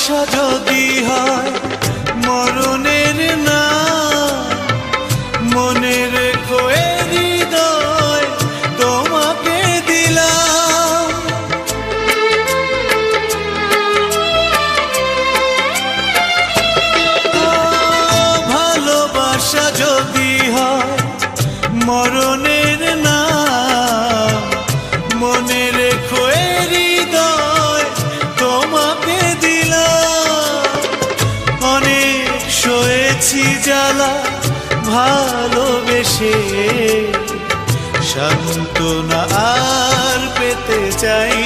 ভালোবাসা যদি হয় মরণের না, মনে রেখো এ হৃদয় তোমাকে দিলাম। ভালোবাসা যদি হয় মরণের না, মনে রেখো এ হৃদয় তোমাকে দিলাম। অনেক সয়েছি জ্বালা ভালোবেসে, সান্ত্বনা আর পেতে চাই